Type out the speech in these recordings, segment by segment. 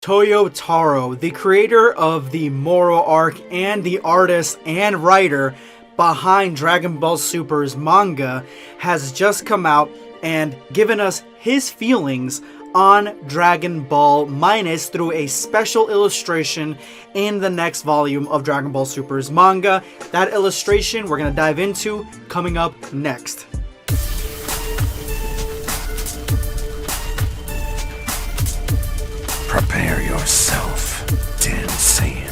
Toyotaro, the creator of the Moro arc and the artist and writer behind Dragon Ball Super's manga, has just come out and given us his feelings on Dragon Ball Minus through a special illustration in the next volume of Dragon Ball Super's manga. That illustration we're going to dive into coming up next. Prepare yourself, Dan Saiyan.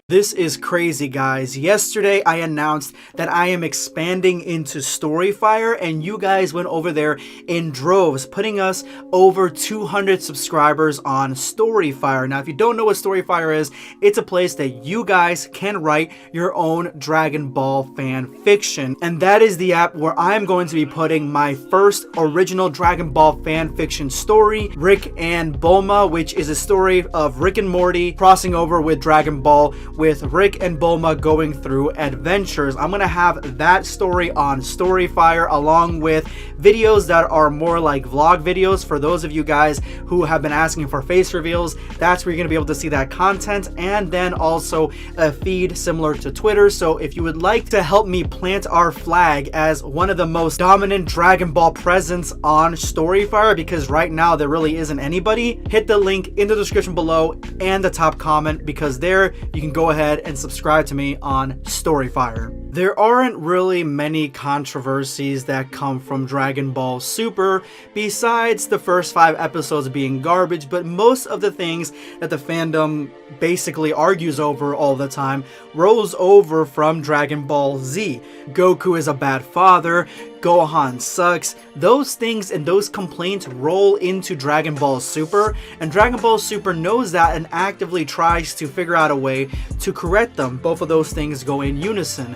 This is crazy, guys. Yesterday I announced that I am expanding into Storyfire, and you guys went over there in droves, putting us over 200 subscribers on Storyfire. Now, if you don't know what Storyfire is, it's a place that you guys can write your own Dragon Ball fan fiction, and that is the app where I'm going to be putting my first original Dragon Ball fan fiction story, Rick and Bulma, which is a story of Rick and Morty crossing over with Dragon Ball, with Rick and Bulma going through adventures. I'm gonna have that story on Storyfire along with videos that are more like vlog videos for those of you guys who have been asking for face reveals. That's where you're gonna be able to see that content, and then also a feed similar to Twitter. So if you would like to help me plant our flag as one of the most dominant Dragon Ball presence on Storyfire, because right now there really isn't anybody, hit the link in the description below and the top comment, because there you can go ahead and subscribe to me on Storyfire. There aren't really many controversies that come from Dragon Ball Super besides the first 5 episodes being garbage, but most of the things that the fandom basically argues over all the time rolls over from Dragon Ball Z. Goku is a bad father, Gohan sucks. Those things and those complaints roll into Dragon Ball Super, and Dragon Ball Super knows that and actively tries to figure out a way to correct them. Both of those things go in unison.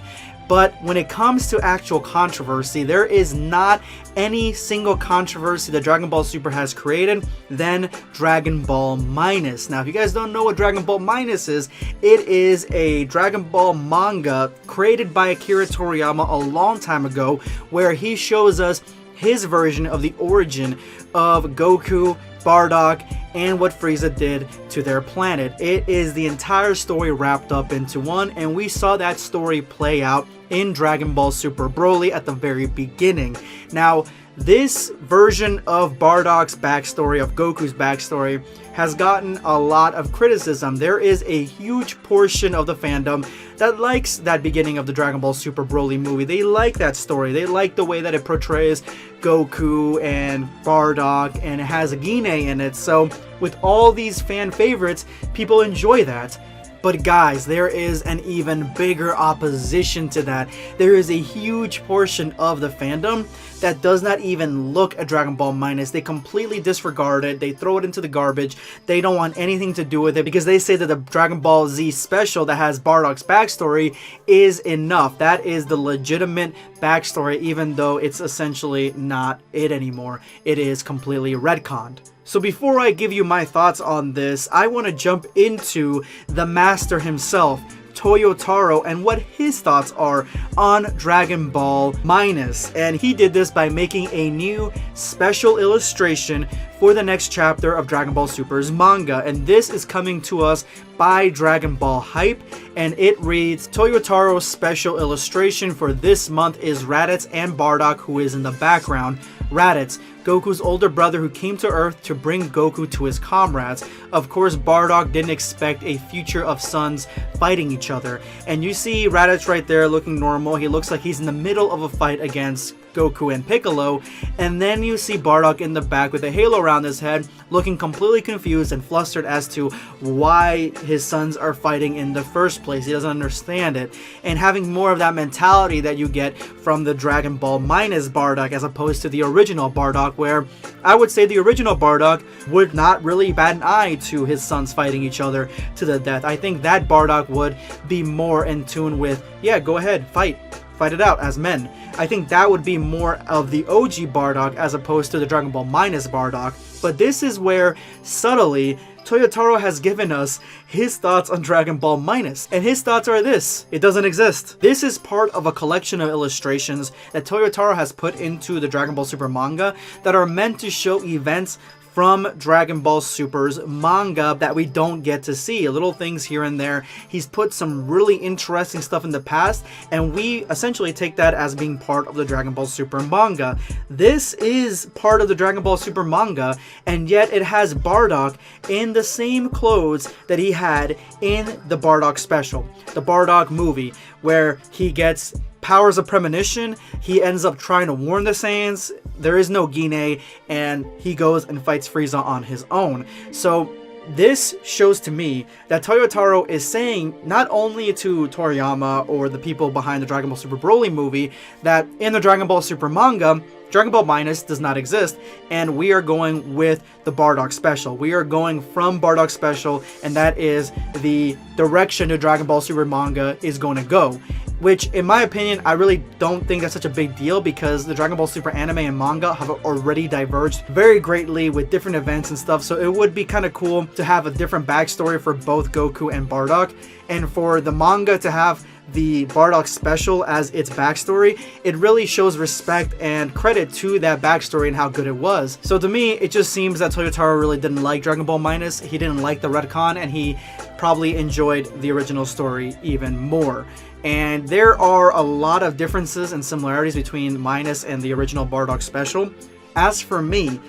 But when it comes to actual controversy, there is not any single controversy that Dragon Ball Super has created than Dragon Ball Minus. Now, if you guys don't know what Dragon Ball Minus is, it is a Dragon Ball manga created by Akira Toriyama a long time ago, where he shows us his version of the origin of Goku, Bardock, and what Frieza did to their planet. It is the entire story wrapped up into one, and we saw that story play out in Dragon Ball Super Broly at the very beginning. Now, this version of Bardock's backstory, of Goku's backstory, has gotten a lot of criticism. There is a huge portion of the fandom that likes that beginning of the Dragon Ball Super Broly movie. They like that story. They like the way that it portrays Goku and Bardock, and it has a Gine in it. So with all these fan favorites, people enjoy that. But guys, there is an even bigger opposition to that. There is a huge portion of the fandom that does not even look at Dragon Ball Minus. They completely disregard it. They throw it into the garbage. They don't want anything to do with it because they say that the Dragon Ball Z special that has Bardock's backstory is enough. That is the legitimate backstory, even though it's essentially not it anymore. It is completely retconned. So before I give you my thoughts on this, I want to jump into the master himself, Toyotaro, and what his thoughts are on Dragon Ball Minus. And he did this by making a new special illustration for the next chapter of Dragon Ball Super's manga, and this is coming to us by DBSHype, and it reads, Toyotaro's special illustration for this month is Raditz and Bardock, who is in the background. Raditz, Goku's older brother who came to Earth to bring Goku to his comrades. Of course, Bardock didn't expect a future of sons fighting each other. And you see Raditz right there looking normal. He looks like he's in the middle of a fight against Goku and Piccolo, and then you see Bardock in the back with a halo around his head, looking completely confused and flustered as to why his sons are fighting in the first place. He doesn't understand it, and having more of that mentality that you get from the Dragon Ball Minus Bardock as opposed to the original Bardock, where I would say the original Bardock would not really bat an eye to his sons fighting each other to the death. I think that Bardock would be more in tune with, yeah, go ahead, fight it out as men. I think that would be more of the OG Bardock as opposed to the Dragon Ball Minus Bardock. But this is where subtly Toyotaro has given us his thoughts on Dragon Ball Minus. And his thoughts are this: it doesn't exist. This is part of a collection of illustrations that Toyotaro has put into the Dragon Ball Super manga that are meant to show events from Dragon Ball Super's manga that we don't get to see. Little things here and there. He's put some really interesting stuff in the past, and we essentially take that as being part of the Dragon Ball Super manga. This is part of the Dragon Ball Super manga, and yet it has Bardock in the same clothes that he had in the Bardock special, the Bardock movie, where he gets powers of premonition. He ends up trying to warn the Saiyans. There is no Gine, and he goes and fights Frieza on his own. So this shows to me that Toyotaro is saying not only to Toriyama or the people behind the Dragon Ball Super Broly movie that in the Dragon Ball Super manga, Dragon Ball Minus does not exist, and we are going with the Bardock special. We are going from Bardock special, and that is the direction the Dragon Ball Super manga is going to go. Which, in my opinion, I really don't think that's such a big deal, because the Dragon Ball Super anime and manga have already diverged very greatly with different events and stuff, so it would be kind of cool to have a different backstory for both Goku and Bardock, and for the manga to have the Bardock special as its backstory. It really shows respect and credit to that backstory and how good it was. So to me, it just seems that Toyotaro really didn't like Dragon Ball Minus. He didn't like the retcon, and he probably enjoyed the original story even more. And there are a lot of differences and similarities between Minus and the original Bardock special. As for me,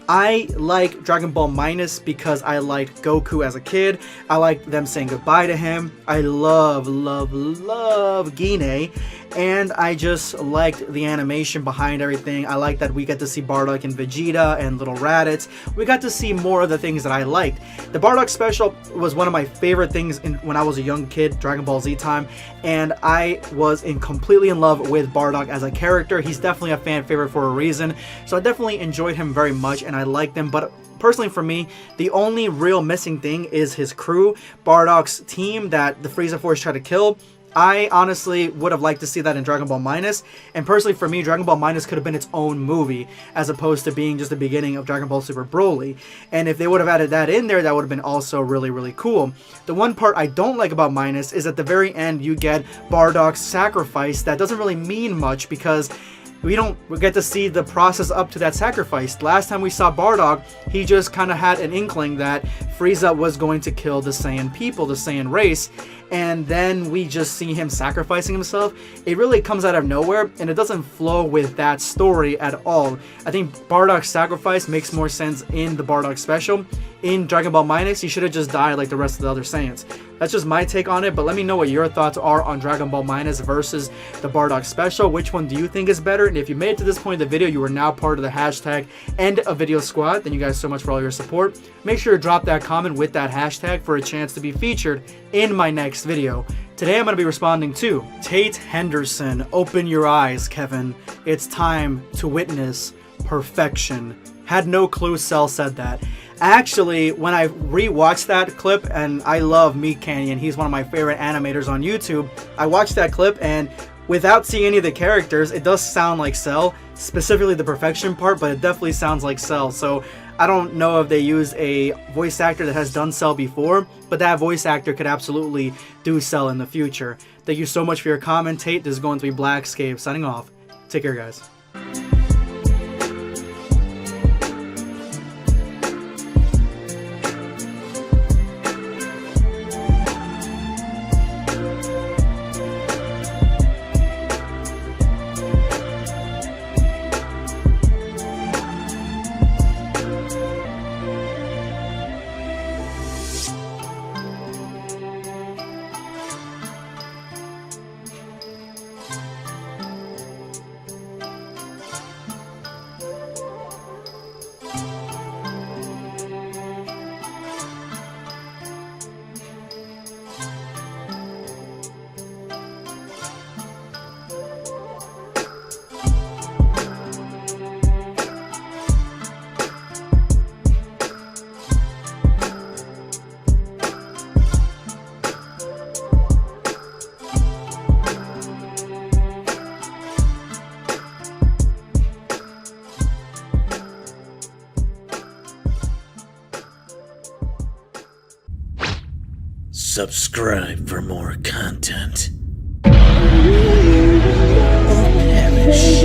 I like Dragon Ball Minus because I liked Goku as a kid. I like them saying goodbye to him. I love Gine. And I just liked the animation behind everything. I like that we get to see Bardock and Vegeta and little Raditz. We got to see more of the things that I liked. The Bardock special was one of my favorite things when I was a young kid, Dragon Ball Z time, and I was completely in love with Bardock as a character. He's definitely a fan favorite for a reason, so I definitely enjoyed him very much, and I liked him. But personally for me, the only real missing thing is his crew, Bardock's team that the Frieza Force tried to kill. I honestly would have liked to see that in Dragon Ball Minus, and personally for me, Dragon Ball Minus could have been its own movie as opposed to being just the beginning of Dragon Ball Super Broly. And if they would have added that in there, that would have been also really cool. The one part I don't like about Minus is at the very end you get Bardock's sacrifice. That doesn't really mean much because we get to see the process up to that sacrifice. Last time we saw Bardock, he just kind of had an inkling that Frieza was going to kill the Saiyan people, the Saiyan race, and then we just see him sacrificing himself. It really comes out of nowhere, and it doesn't flow with that story at all. I think Bardock's sacrifice makes more sense in the Bardock special. In Dragon Ball Minus, he should have just died like the rest of the other Saiyans. That's just my take on it, but let me know what your thoughts are on Dragon Ball Minus versus the Bardock special. Which one do you think is better? And if you made it to this point in the video, you are now part of the hashtag End of Video Squad. Thank you guys so much for all your support. Make sure to drop that comment with that hashtag for a chance to be featured in my next video. Today I'm going to be responding to Tate Henderson. Open your eyes, Kevin. It's time to witness perfection. Had no clue Cell said that. Actually, when I rewatched that clip, and I love Meat Canyon, he's one of my favorite animators on YouTube. I watched that clip, and without seeing any of the characters, it does sound like Cell, specifically the perfection part, but it definitely sounds like Cell. So I don't know if they used a voice actor that has done Cell before, but that voice actor could absolutely do Cell in the future. Thank you so much for your comment, Tate. This is going to be Blackscape signing off. Take care, guys. Subscribe for more content. Or perish.